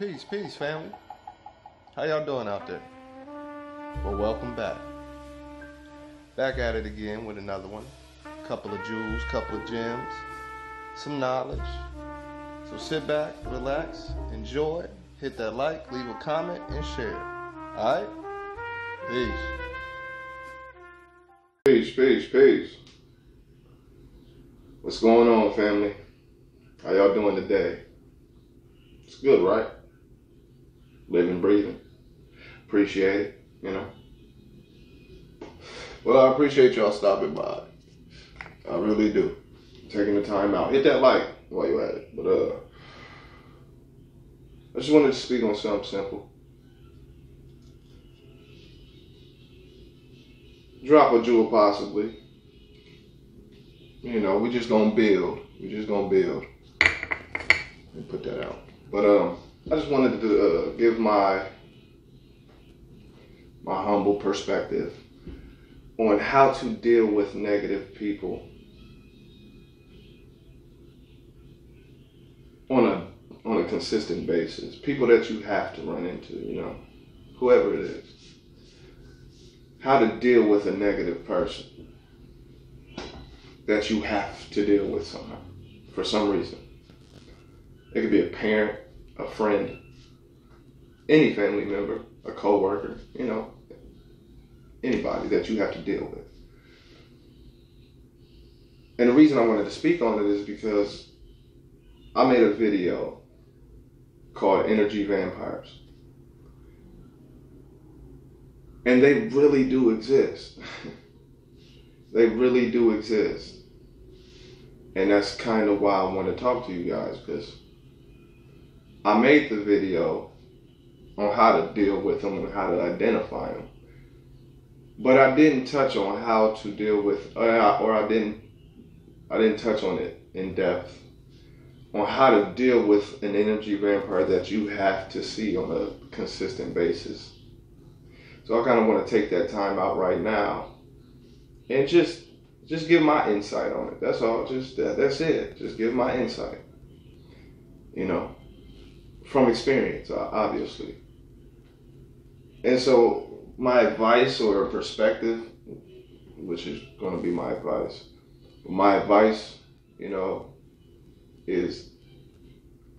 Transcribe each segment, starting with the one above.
Peace, family. How y'all doing out there? Well, welcome back. Back at it again with another one. Couple of jewels, couple of gems, some knowledge. So sit back, relax, enjoy, hit that like, leave a comment, and share. Alright? Peace. What's going on, family? How y'all doing today? It's good, right? Living, breathing. Appreciate it, you know. Well, I appreciate y'all stopping by. I really do. Taking the time out. Hit that like while you're at it. But I just wanted to speak on something simple. Drop a jewel possibly. You know, we just gonna build. Let me put that out. But I just wanted to give my humble perspective on how to deal with negative people on a consistent basis. People that you have to run into, you know, whoever it is. How to deal with a negative person that you have to deal with somehow, for some reason. It could be a parent, a friend, any family member, a coworker, you know, anybody that you have to deal with. And the reason I wanted to speak on it is because I made a video called Energy Vampires. And they really do exist. They really do exist. And that's kind of why I want to talk to you guys, because I made the video on how to deal with them and how to identify them. But I didn't touch on how to deal with, I didn't touch on it in depth on how to deal with an energy vampire that you have to see on a consistent basis. So I kind of want to take that time out right now and just give my insight on it. That's all. That's it. Just give my insight. You know, from experience, obviously. And so my advice or perspective, which is going to be my advice. My advice, you know, is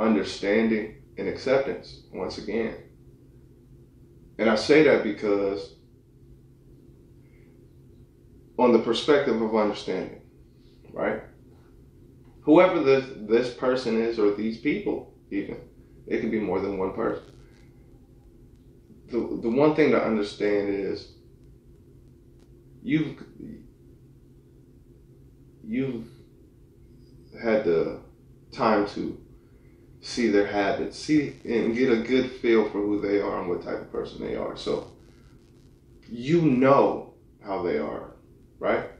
understanding and acceptance once again. And I say that because on the perspective of understanding, right? Whoever this person is, or these people even, it could be more than one person. The one thing to understand is you've had the time to see their habits, see and get a good feel for who they are and what type of person they are. So you know how they are, right?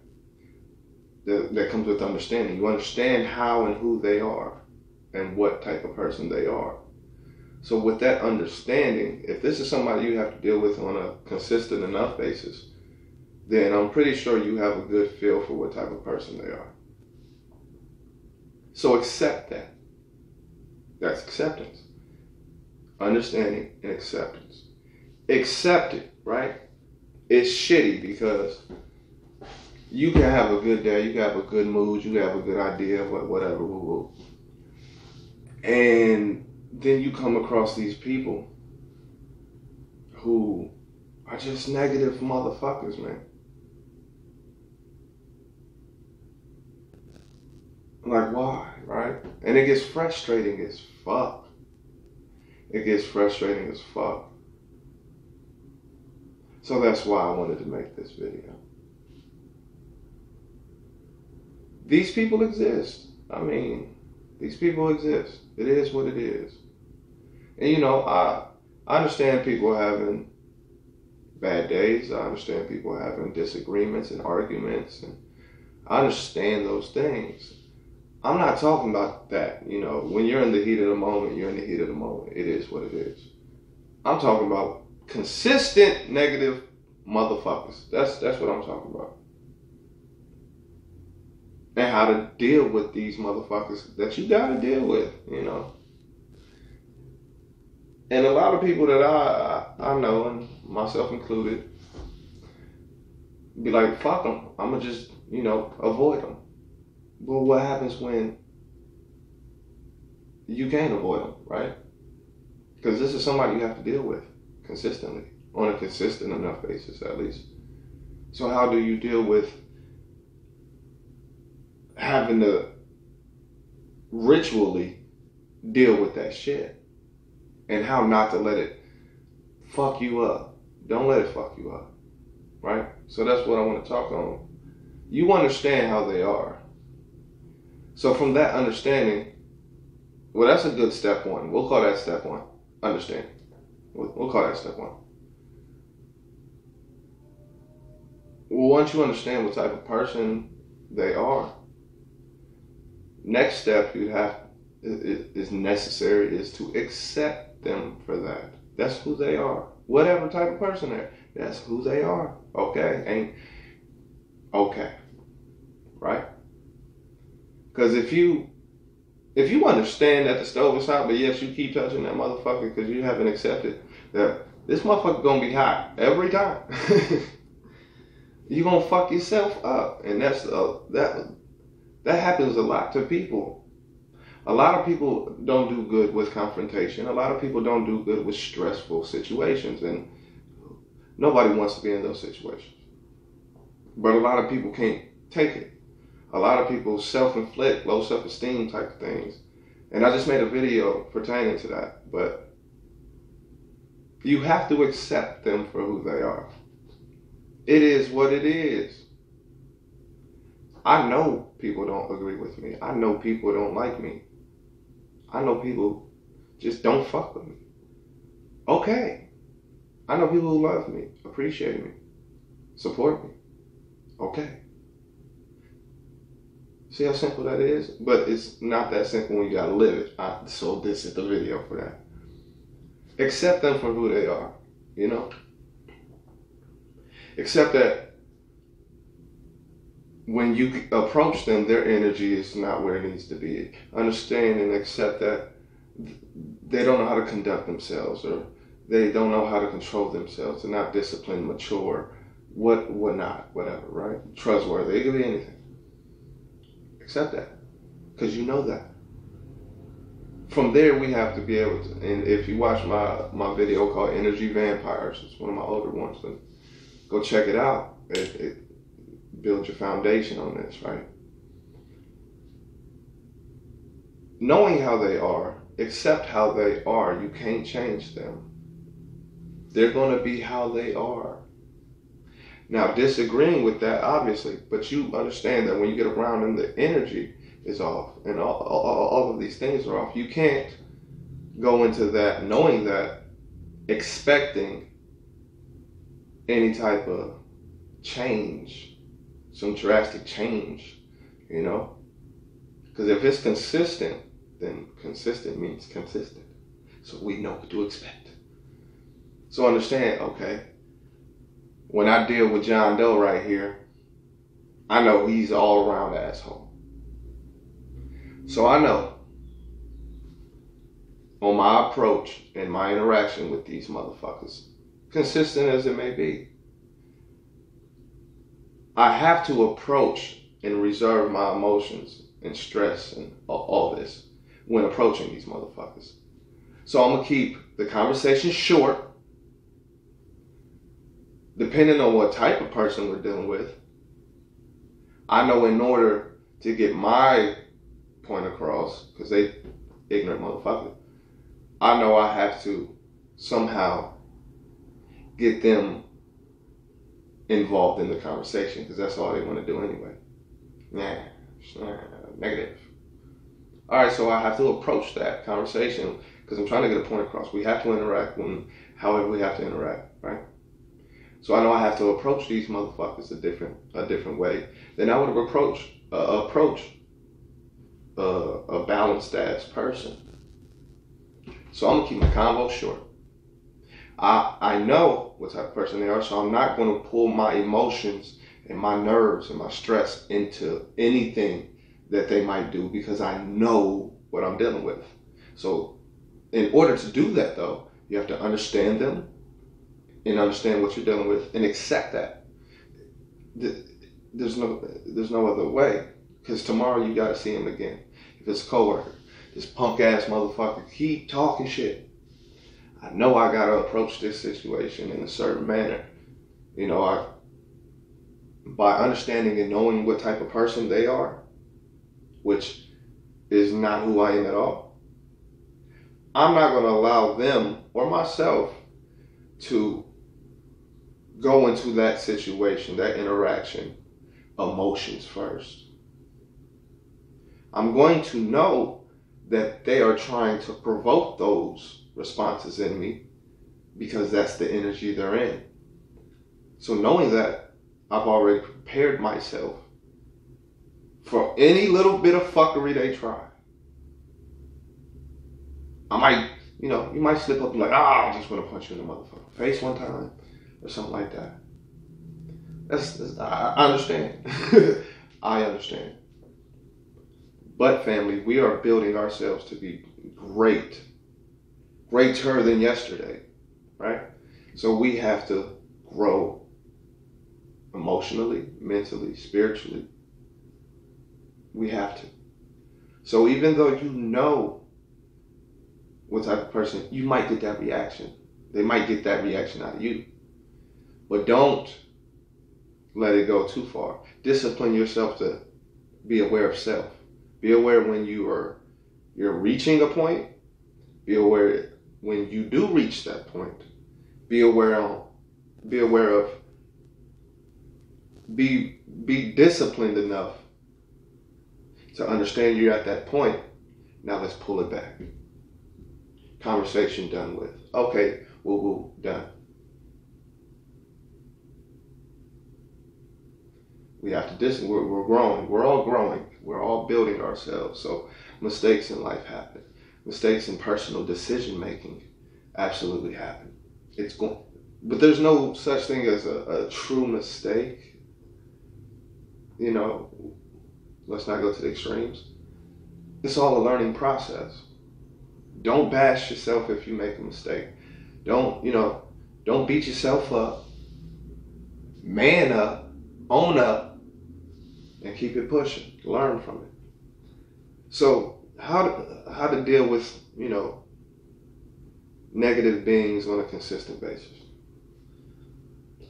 That comes with understanding. You understand how and who they are and what type of person they are. So with that understanding, if this is somebody you have to deal with on a consistent enough basis, then I'm pretty sure you have a good feel for what type of person they are. So accept that. That's acceptance. Understanding and acceptance. Accept it, right? It's shitty because you can have a good day, you can have a good mood, you can have a good idea, whatever, and then you come across these people who are just negative motherfuckers, man. Like, why, right? And it gets frustrating as fuck. So that's why I wanted to make this video. These people exist. I mean, these people exist. It is what it is. And you know, I understand people having bad days. I understand people having disagreements and arguments. And I understand those things. I'm not talking about that. You know, when you're in the heat of the moment, you're in the heat of the moment. It is what it is. I'm talking about consistent negative motherfuckers. That's what I'm talking about. And how to deal with these motherfuckers that you gotta deal with, you know. And a lot of people that I know, and myself included, be like, fuck them. I'm going to just, avoid them. But what happens when you can't avoid them, right? Because this is somebody you have to deal with consistently, on a consistent enough basis at least. So how do you deal with having to ritually deal with that shit? And how not to let it fuck you up. Don't let it fuck you up, right? So that's what I want to talk on. You understand how they are. So from that understanding, well, that's a good step one. We'll call that step one. Understand. We'll call that step one. Well, once you understand what type of person they are, next step is necessary is to accept them for that. That's who they are. Whatever type of person they're, that's who they are. Okay? Ain't okay. Right? Because if you understand that the stove is hot, but yes, you keep touching that motherfucker because you haven't accepted that this motherfucker gonna be hot every time. You're gonna fuck yourself up. And that happens a lot to people. A lot of people don't do good with confrontation. A lot of people don't do good with stressful situations, and nobody wants to be in those situations. But a lot of people can't take it. A lot of people self-inflict low self-esteem type of things. And I just made a video pertaining to that. But you have to accept them for who they are. It is what it is. I know people don't agree with me. I know people don't like me. I know people just don't fuck with me. Okay. I know people who love me, appreciate me, support me. Okay. See how simple that is? But it's not that simple when you gotta live it. So this is the video for that. Accept them for who they are, Accept that when you approach them, their energy is not where it needs to be. Understand and accept that they don't know how to conduct themselves, or they don't know how to control themselves. They're not disciplined, mature, whatnot, whatever, right? Trustworthy. It could be anything. Accept that, because you know that. From there, we have to be able to, and if you watch my video called Energy Vampires, it's one of my older ones, so go check it out. It builds your foundation on this, right? Knowing how they are, accept how they are. You can't change them. They're going to be how they are. Now, disagreeing with that, obviously, but you understand that when you get around them, the energy is off, and all of these things are off. You can't go into that knowing that, expecting any type of change, some drastic change, Because if it's consistent, then consistent means consistent. So we know what to expect. So understand, okay, when I deal with John Doe right here, I know he's all around asshole. So I know on my approach and my interaction with these motherfuckers, consistent as it may be, I have to approach and reserve my emotions and stress and all this when approaching these motherfuckers. So I'm going to keep the conversation short, depending on what type of person we're dealing with. I know in order to get my point across, because they ignorant motherfucker, I know I have to somehow get them involved in the conversation, because that's all they want to do anyway. Negative. All right, so I have to approach that conversation because I'm trying to get a point across. We have to interact however we have to interact, right? So I know I have to approach these motherfuckers a different way than I would have approached a balanced ass person. So I'm gonna keep my convo short. I know what type of person they are, so I'm not gonna pull my emotions and my nerves and my stress into anything that they might do, because I know what I'm dealing with. So in order to do that though, You have to understand them and understand what you're dealing with and accept that. There's no other way, because tomorrow you got to see him again. If it's a coworker, this punk ass motherfucker keep talking shit, I know I got to approach this situation in a certain manner. You know, by understanding and knowing what type of person they are, which is not who I am at all, I'm not going to allow them or myself to go into that situation, that interaction, emotions first. I'm going to know that they are trying to provoke those responses in me because that's the energy they're in. So knowing that, I've already prepared myself for any little bit of fuckery they try. I might, you might slip up and be like, I just want to punch you in the motherfucking face one time or something like that. I understand. I understand. But family, we are building ourselves to be greater than yesterday, right? So we have to grow emotionally, mentally, spiritually. We have to. So even though you know what type of person, you might get that reaction. They might get that reaction out of you. But don't let it go too far. Discipline yourself to be aware of self. Be aware when you're reaching a point. Be aware when you do reach that point. Be disciplined enough to understand you're at that point. Now let's pull it back. Conversation done with. Okay, woo, done. We have to discipline. We're growing. We're all growing. We're all building ourselves. So mistakes in life happen. Mistakes in personal decision making absolutely happen. But there's no such thing as a true mistake. Let's not go to the extremes. It's all a learning process. Don't bash yourself if you make a mistake. Don't beat yourself up. Man up, own up, and keep it pushing. Learn from it. So how to deal with, negative beings on a consistent basis.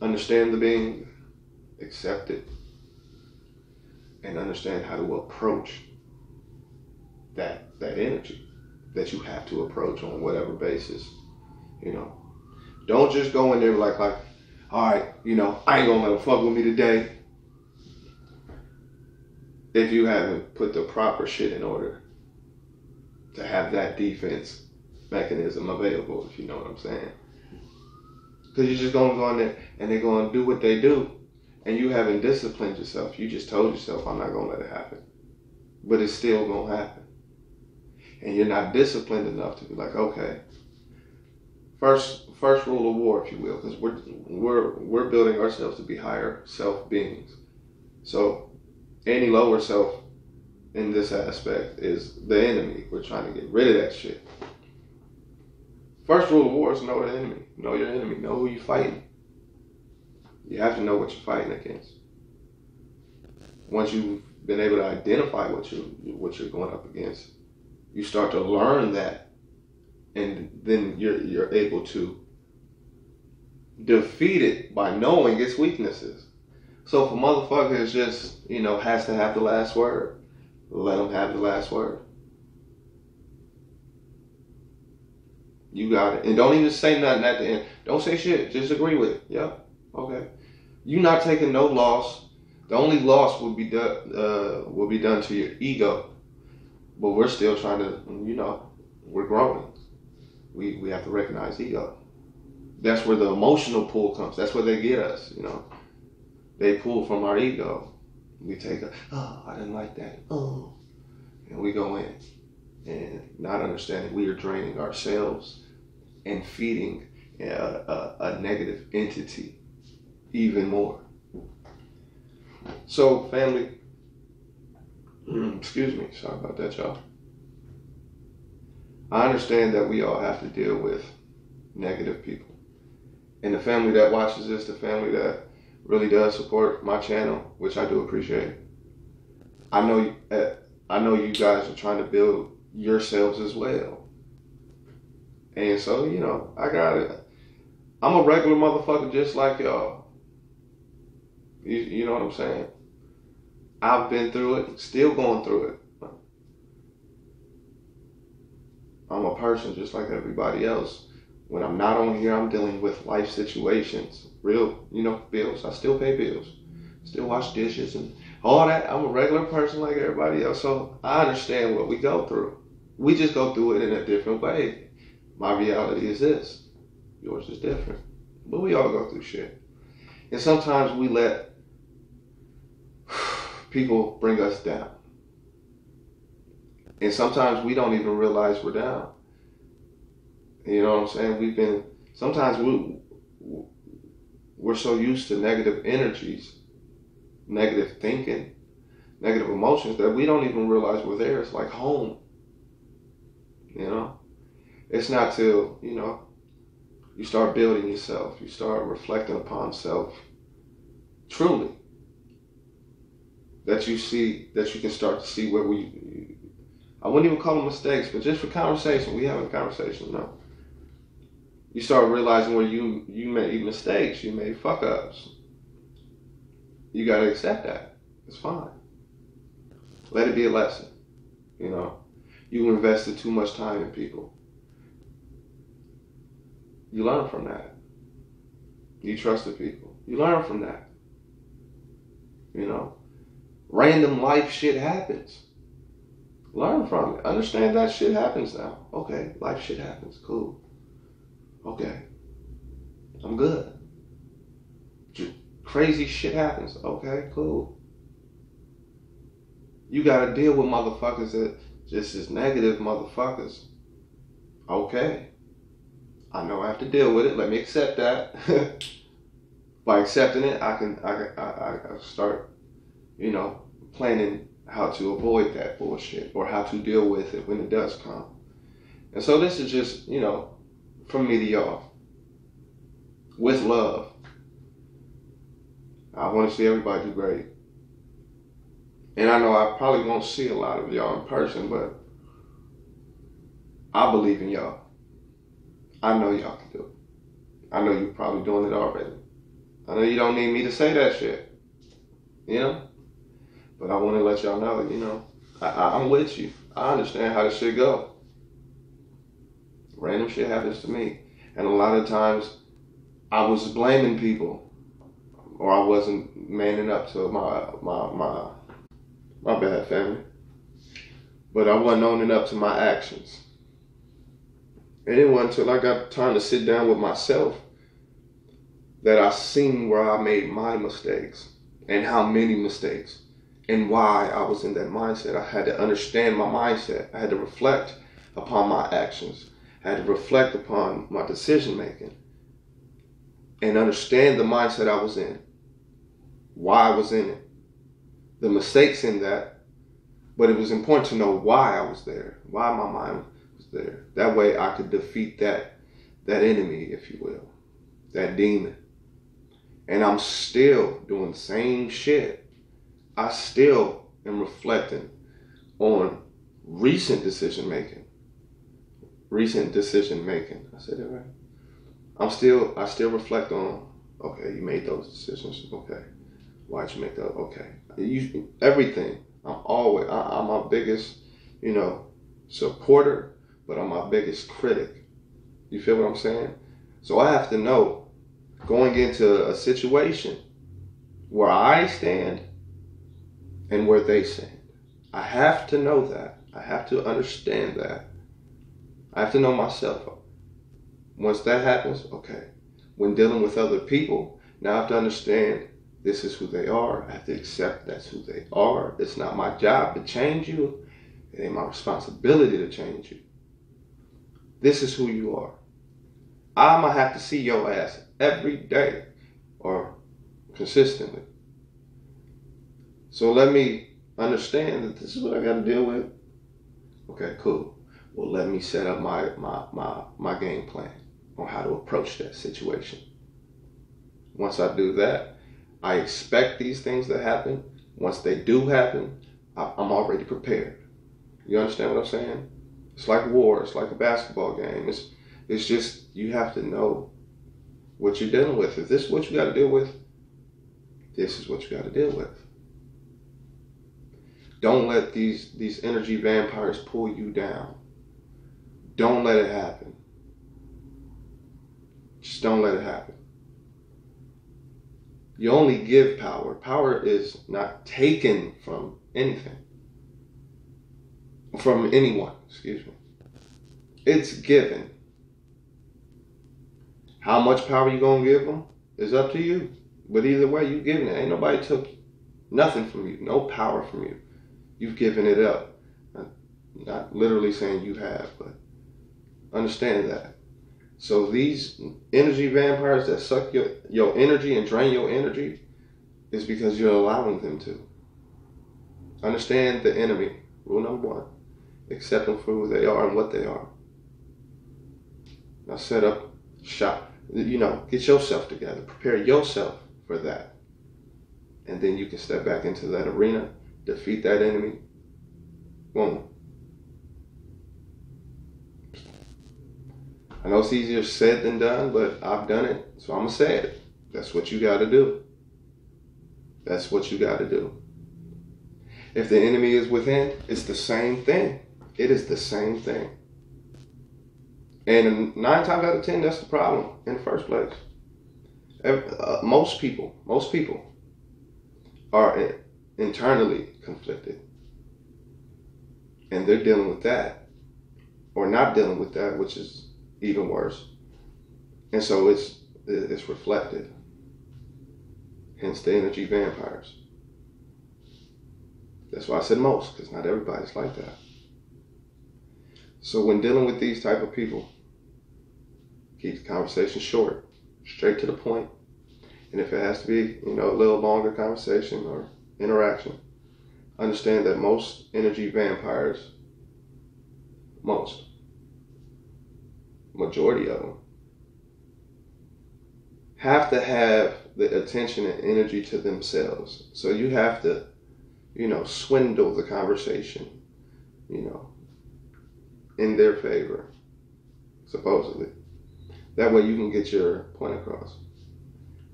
Understand the being, accept it, and understand how to approach that energy that you have to approach on whatever basis. Don't just go in there like, all right, I ain't gonna let them fuck with me today. If you haven't put the proper shit in order to have that defense mechanism available, if you know what I'm saying. Because you're just gonna go in there and they're gonna do what they do, and you haven't disciplined yourself. You just told yourself, I'm not gonna let it happen. But it's still gonna happen. And you're not disciplined enough to be like, okay, first rule of war, if you will, because we're building ourselves to be higher self beings. So any lower self in this aspect is the enemy. We're trying to get rid of that shit. First rule of war is know the enemy. Know your enemy. Know who you're fighting. You have to know what you're fighting against. Once you've been able to identify what you're going up against, you start to learn that, and then you're able to defeat it by knowing its weaknesses. So if a motherfucker is just, has to have the last word, let him have the last word. You got it. And don't even say nothing at the end. Don't say shit. Just agree with it. Yeah. Okay. You're not taking no loss. The only loss will be done to your ego. But we're still trying to, we're growing. We have to recognize ego. That's where the emotional pull comes. That's where they get us, They pull from our ego. We take I didn't like that. Oh. And we go in. And not understanding we are draining ourselves and feeding a negative entity even more. So, family, excuse me, sorry about that, y'all. I understand that we all have to deal with negative people. And the family that watches this, the family that really does support my channel, which I do appreciate. I know you guys are trying to build yourselves as well. And so, you know, I got it. I'm a regular motherfucker just like y'all. You know what I'm saying? I've been through it, still going through it. I'm a person just like everybody else. When I'm not on here, I'm dealing with life situations, real, you know, bills. I still pay bills, still wash dishes and all that. I'm a regular person like everybody else, so I understand what we go through. We just go through it in a different way. My reality is this. Yours is different. But we all go through shit. And sometimes we let people bring us down. And sometimes we don't even realize we're down. You know what I'm saying? Sometimes we're so used to negative energies, negative thinking, negative emotions that we don't even realize we're there. It's like home. You know? It's not till, you know, you start building yourself, you start reflecting upon self truly, that you can start to see where I wouldn't even call them mistakes, but just for conversation, we having a conversation, no. You start realizing where you made mistakes, you made fuck ups. You gotta accept that. It's fine. Let it be a lesson. You know, you invested too much time in people. You learn from that. You trusted people. You learn from that. You know, random life shit happens. Learn from it. Understand that shit happens now. Okay, life shit happens. Cool. Okay. I'm good. Crazy shit happens. Okay, cool. You gotta deal with motherfuckers that just is negative motherfuckers. Okay. I know I have to deal with it. Let me accept that. By accepting it, I can start, you know, planning how to avoid that bullshit or how to deal with it when it does come. And so this is just, you know, from me to y'all. With love. I want to see everybody do great. And I know I probably won't see a lot of y'all in person, but I believe in y'all. I know y'all can do it. I know you're probably doing it already. I know you don't need me to say that shit. You know? But I want to let y'all know, you know, I'm with you. I understand how this shit go. Random shit happens to me. And a lot of times I was blaming people, or I wasn't manning up to my bad, family. But I wasn't owning up to my actions. And it wasn't until I got time to sit down with myself that I seen where I made my mistakes and how many mistakes and why I was in that mindset. I had to understand my mindset. I had to reflect upon my actions. I had to reflect upon my decision making and understand the mindset I was in, why I was in it, the mistakes in that. But it was important to know why I was there, why my mind was there. That way I could defeat that enemy, if you will, that demon. And I'm still doing the same shit. I still am reflecting on recent decision making. I said it right. I still reflect on, okay, you made those decisions. Okay. Why'd you make those? Okay. Everything. I'm my biggest, you know, supporter, but I'm my biggest critic. You feel what I'm saying? So I have to know, going into a situation, where I stand and where they stand. I have to know that. I have to understand that. I have to know myself. Once that happens, okay. When dealing with other people, now I have to understand this is who they are. I have to accept that's who they are. It's not my job to change you. It ain't my responsibility to change you. This is who you are. I'm going to have to see your ass every day or consistently. So let me understand that this is what I got to deal with. Okay, cool. Well, let me set up my game plan. on how to approach that situation. Once I do that, I expect these things to happen. Once they do happen, I'm already prepared. You understand what I'm saying? It's like war. It's like a basketball game. It's just, you have to know what you're dealing with. If this is what you got to deal with, this is what you got to deal with. Don't let these energy vampires pull you down. Don't let it happen. Just don't let it happen. You only give power. Power is not taken from anything. From anyone, excuse me. It's given. How much power you gonna give them is up to you. But either way, you giving it. Ain't nobody took nothing from you. No power from you. You've given it up. Not literally saying you have, but understand that. So these energy vampires that suck your energy and drain your energy is because you're allowing them to. Understand the enemy. Rule number 1. Accept them for who they are and what they are. Now set up shop. Get yourself together. Prepare yourself for that. And then you can step back into that arena, defeat that enemy. Boom. I know it's easier said than done, but I've done it, so I'm going to say it. That's what you got to do. That's what you got to do. If the enemy is within, it's the same thing. It is the same thing. And 9 times out of 10, that's the problem in the first place. Most people are internally conflicted. And they're dealing with that. Or not dealing with that, which is even worse. And so it's reflected. Hence the energy vampires. That's why I said most, because not everybody's like that. So when dealing with these type of people, keep the conversation short, straight to the point. And if it has to be, a little longer conversation or interaction, understand that most energy vampires, majority of them, have to have the attention and energy to themselves. So you have to, swindle the conversation, in their favor, supposedly. That way you can get your point across.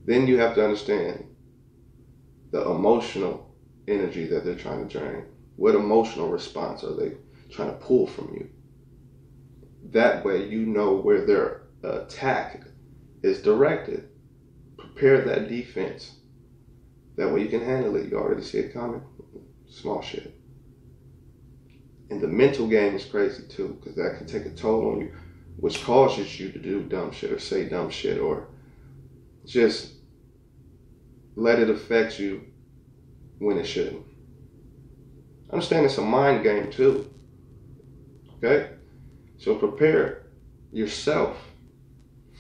Then you have to understand the emotional energy that they're trying to drain. What emotional response are they trying to pull from you? That way you know where their attack is directed. Prepare that defense. That way you can handle it. You already see it coming. Small shit. And the mental game is crazy too, because that can take a toll on you, which causes you to do dumb shit or say dumb shit or just let it affect you when it shouldn't. Understand it's a mind game too. Okay? So prepare yourself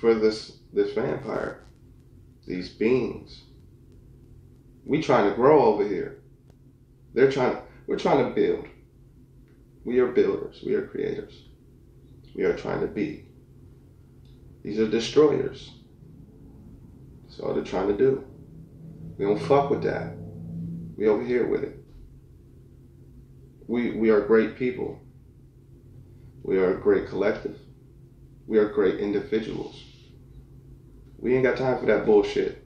for this vampire, these beings. We trying to grow over here. We're trying to build. We are builders. We are creators. We are trying to be. These are destroyers. That's all they're trying to do. We don't fuck with that. We over here with it. We are great people. We are a great collective. We are great individuals. We ain't got time for that bullshit.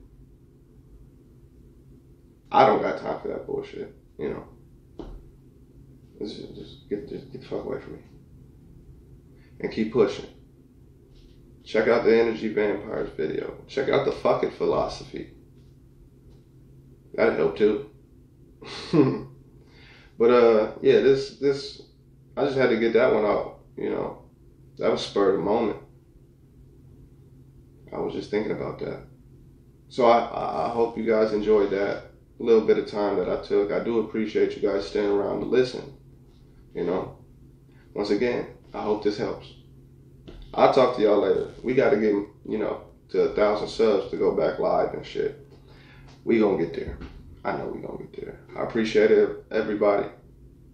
I don't got time for that bullshit, Just get the fuck away from me. And keep pushing. Check out the Energy Vampires video. Check out the Fuck It philosophy. That'll help too. But yeah, this I just had to get that one out, That was spur of the moment. I was just thinking about that. So I hope you guys enjoyed that little bit of time that I took. I do appreciate you guys staying around to listen. Once again, I hope this helps. I'll talk to y'all later. We got to get, to 1,000 subs to go back live and shit. We gonna get there. I know we gonna get there. I appreciate it, everybody.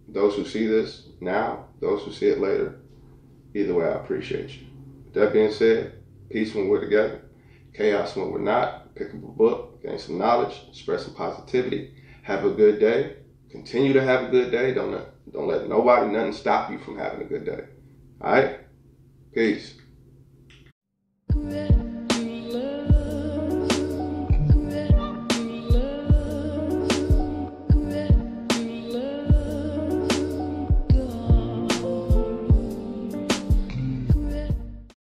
Those who see this now, those who see it later. Either way, I appreciate you. With that being said, Peace when we're together. Chaos when we're not. Pick up a book, gain some knowledge, spread some positivity. Have a good day. Continue to have a good day. Don't let nobody, nothing stop you from having a good day. All right? Peace.